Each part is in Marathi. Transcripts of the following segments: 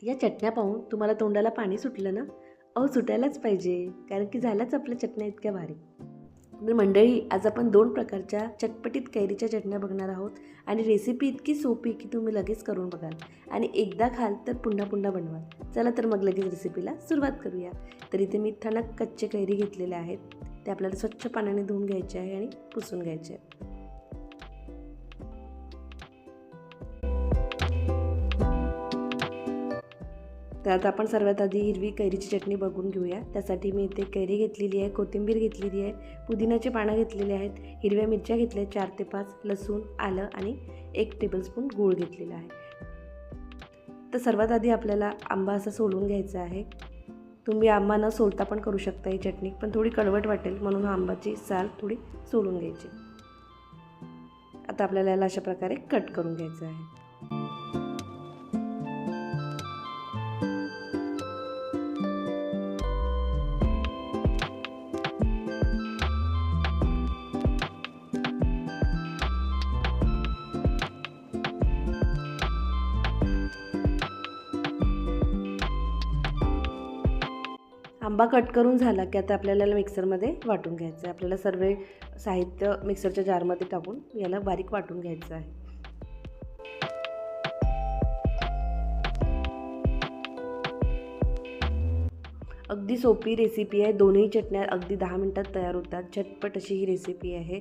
या चटण्या पाहून तुम्हाला तोंडाला पाणी सुटलं ना? अहो सुटायलाच पाहिजे, कारण की झाल्याच आपल्या चटण्या इतक्या भारी. तर मंडळी, आज आपण 2 प्रकारच्या चटपटीत कैरीच्या चटण्या बघणार आहोत आणि रेसिपी इतकी सोपी की तुम्ही लगेच करून बघाल आणि एकदा खाल तर पुन्हा पुन्हा बनवाल. चला तर मग लगेच रेसिपीला सुरुवात करूया. तर इथे मी ठणक कच्चे कैरी घेतलेले आहेत. ते आपल्याला स्वच्छ पाण्याने धुवून घ्यायचे आहे आणि पुसून घ्यायचे आहे. तर आता आपण सर्वात आधी हिरवी कैरीची चटणी बघून घेऊया. त्यासाठी मी इथे कैरी घेतलेली आहे, कोथिंबीर घेतलेली आहे, पुदिन्याची पानं घेतलेली आहेत, हिरव्या मिरच्या घेतल्या 4 ते 5, लसूण, आलं आणि 1 टेबलस्पून गूळ घेतलेला आहे. तर सर्वात आधी आपल्याला आंबा असा सोलून घ्यायचा आहे. तुम्ही आंबा न सोलता पण करू शकता ही चटणी, पण थोडी कडवट वाटेल म्हणून आंब्याची साल थोडी सोलून घ्यायची. आता आपल्याला याला अशा प्रकारे कट करून घ्यायचं आहे. आंबा कट करून झाला की आता आपल्याला मिक्सरमध्ये वाटून घ्यायचं आहे. आपल्याला सर्व साहित्य मिक्सरच्या जारमध्ये टाकून याला बारीक वाटून घ्यायचं आहे. अगदी सोपी रेसिपी आहे. दोन्ही चटण्या अगदी 10 मिनिटात तयार होतात. झटपट अशी ही रेसिपी आहे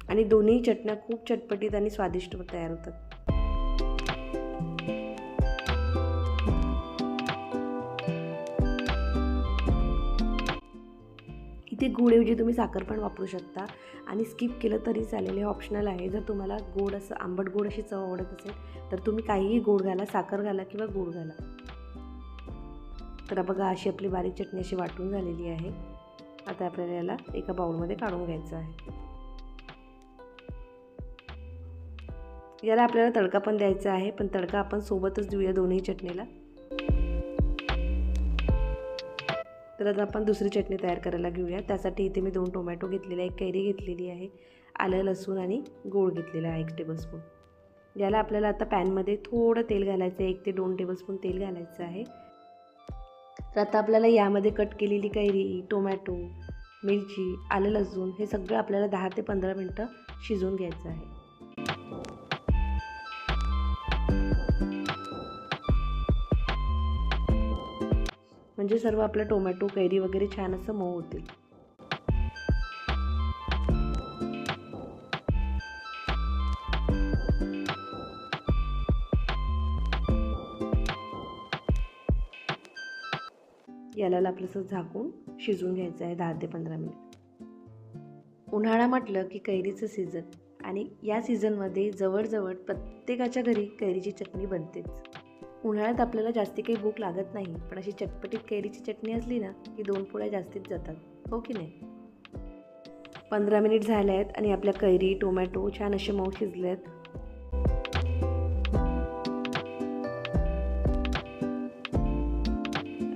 आणि दोन्ही चटण्या खूप चटपटीत आणि स्वादिष्ट तयार होतात. इथे गुळऐवजी तुम्ही साखर पण वापरू शकता आणि स्किप केलं तरी चालेल, हे ऑप्शनल आहे. जर तुम्हाला गोड असं आंबट गोड अशी चव आवडत असेल तर तुम्ही काहीही गोड घाला, साखर घाला किंवा गूळ घाला. तर बघा, अशी आपली बारीक चटणी अशी वाटून झालेली आहे. आता आपल्याला याला एका बाउलमध्ये काढून घ्यायचं आहे. याला आपल्याला तडका पण द्यायचा आहे, पण तडका आपण सोबतच देऊया दोन्ही चटणीला. तर आता आपण दुसरी चटणी तयार करायला घेऊया. त्यासाठी इथे मी 2 टोमॅटो घेतलेले आहे, 1 कैरी घेतलेली आहे, आलं, लसूण आणि गूळ घेतलेला आहे 1 टेबलस्पून. याला आपल्याला आता पॅनमध्ये थोडं तेल घालायचं आहे, 1 ते 2 टेबलस्पून तेल घालायचं आहे. तर आता आपल्याला यामध्ये कट केलेली कैरी, टोमॅटो, मिरची, आलं, लसूण हे सगळं आपल्याला 10 ते 15 मिनटं शिजवून घ्यायचं आहे. म्हणजे सर्व आपलं टोमॅटो, कैरी वगैरे छान असं मऊ होतील. याला आपलं झाकून शिजवून घ्यायचं आहे 10 ते 15 मिनिट. उन्हाळा म्हटलं की कैरीचं सीझन आणि या सीझनमध्ये जवळजवळ प्रत्येकाच्या घरी कैरीची चटणी बनतेच. उन्हाळ्यात आपल्याला जास्ती काही भूक लागत नाही, पण अशी चटपटीत कैरीची चटणी असली ना की 2 पोळ्या जास्तीच जातात, हो की नाही? 15 मिनिट झाले आहेत आणि आपल्या कैरी, टोमॅटो छान असे मऊ शिजले आहेत.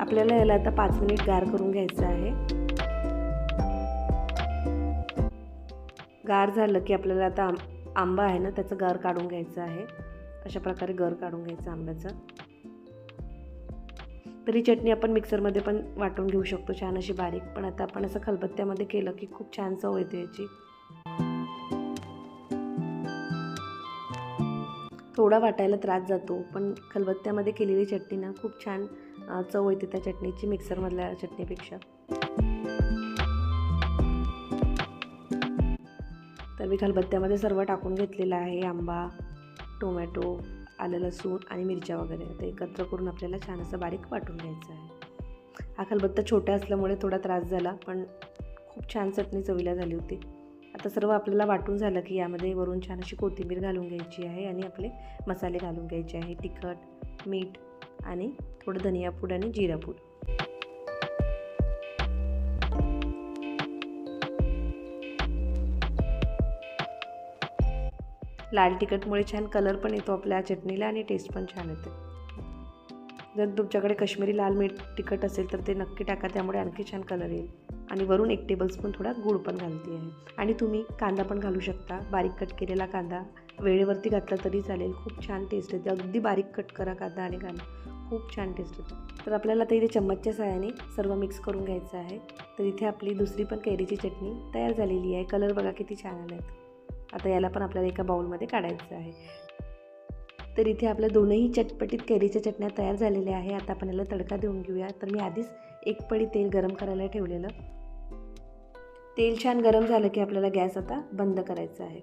आपल्याला याला आता 5 मिनिट गार करून घ्यायचं आहे. गार झालं की आपल्याला आता आंबा आहे ना त्याचं गर काढून घ्यायचं आहे. अशा प्रकारे गर काढून घ्यायचं आंब्याचं. तरी चटणी आपण मिक्सरमध्ये पण वाटून घेऊ शकतो छान अशी बारीक, पण आता आपण असं खलबत्त्यामध्ये केलं की खूप छान चव येते याची. थोडा वाटायला त्रास जातो, पण खलबत्त्यामध्ये केलेली चटणी ना खूप छान चव येते त्या चटणीची मिक्सरमधल्या चटणीपेक्षा. तर मी खलबत्त्यामध्ये सर्व टाकून घेतलेलं आहे. आंबा, टोमॅटो, आलं, लसूण आणि मिरच्या वगैरे ते एकत्र करून आपल्याला छान असं बारीक वाटून घ्यायचं आहे. हा खलबत्ता छोटा असल्यामुळे थोडा त्रास झाला, पण खूप छान चटणी चवीला झाली होती. आता सर्व आपल्याला वाटून झालं की यामध्ये वरून छान अशी कोथिंबीर घालून घ्यायची आहे आणि आपले मसाले घालून घ्यायचे आहे. तिखट, मीठ आणि थोडं धनिया पूड आणि जिरा पूड. लाल तिखटमुळे छान कलर पण येतो आपल्या चटणीला आणि टेस्ट पण छान येते. जर तुमच्याकडे काश्मीरी लाल तिखट असेल तर ते नक्की टाका, त्यामुळे आणखी छान कलर येईल. आणि वरून 1 टेबलस्पून थोडा गूळ पण घालते आहे. आणि तुम्ही कांदा पण घालू शकता, बारीक कट केलेला कांदा वेळेवरती घातला तरी चालेल, खूप छान टेस्ट येते. अगदी बारीक कट करा कांदा आणि घाला, खूप छान टेस्ट होतं. तर आपल्याला आता इथे चम्मचच्या सहाय्याने सर्व मिक्स करून घ्यायचं आहे. तर इथे आपली दुसरी पण कैरीची चटणी तयार झालेली आहे. कलर बघा किती छान आला आहे. आता याला पण आपल्याला एका बाउलमध्ये काढायचं आहे. तर इथे आपल्या दोनही चटपटीत कैरीच्या चटण्या तयार झालेल्या आहे. आता आपण याला तडका देऊन घेऊया. तर मी आधीच एक पळी तेल गरम करायला ठेवलेलं. तेल छान गरम झालं की आपल्याला गॅस आता बंद करायचा आहे.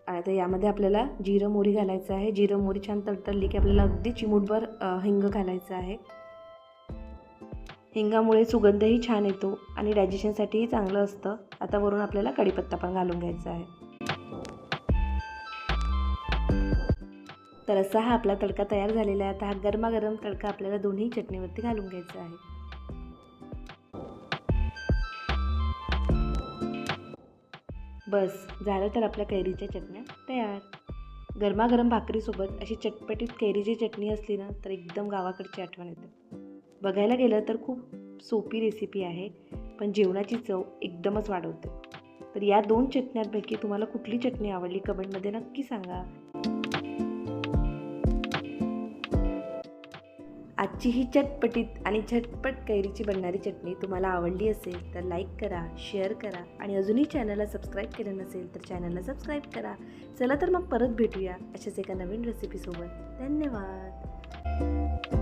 आता यामध्ये आपल्याला जिरं मोहरी घालायचं आहे. जिरं मोहरी छान तडतडली की आपल्याला अगदी चिमूटभर हिंग घालायचं आहे. हिंगामुळे सुगंधही छान येतो आणि डायजेशनसाठीही चांगलं असतं. आता वरून आपल्याला कढीपत्ता पण घालून घ्यायचा आहे. तर असा हा आपला तडका तयार झालेला आहे. आता हा गरमागरम तडका आपल्याला दोन्ही चटणीवरती घालून घ्यायचा आहे. बस झालं तर आपल्या कैरीच्या चटण्या तयार. गरमागरम भाकरीसोबत अशी चटपटीत कैरीची चटणी असली ना तर एकदम गावाकडची आठवण येते. बघायला गेलं तर खूप सोपी रेसिपी आहे, पण जेवणाची चव एकदमच वाढवते. तर या 2 चटण्यांपैकी तुम्हाला कुठली चटणी आवडली कमेंटमध्ये नक्की सांगा. आजची ही चटपटीत आणि झटपट कैरीची बनणारी चटणी तुम्हाला आवडली असेल तर लाईक करा, शेअर करा आणि अजूनही चॅनलला सबस्क्राईब केलं नसेल तर चॅनलला सबस्क्राईब करा. चला तर मग परत भेटूया अशाच एका नवीन रेसिपीसोबत. धन्यवाद.